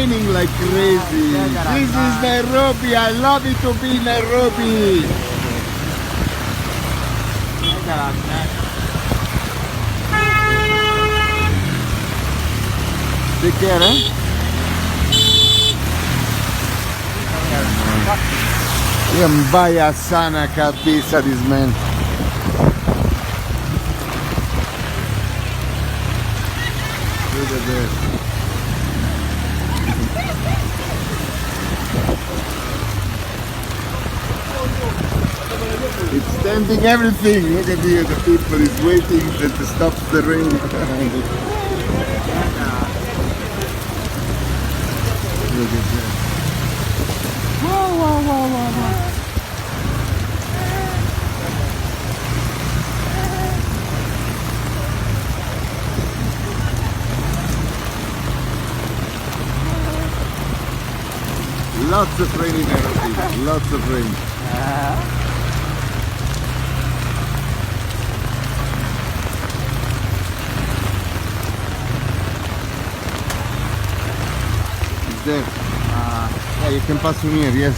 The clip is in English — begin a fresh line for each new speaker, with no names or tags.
raining like crazy. This is Nairobi. I love it to be Nairobi. Take care, eh? Mbaya sana kabisa, this man. Look at this. It's standing everything. Look at the people is waiting that to stop the rain. Look at that. Wow, wow, wow, wow, wow. Lots of rain in Nairobi. Lots of rain. It's there. Yeah, you can pass from here, yes.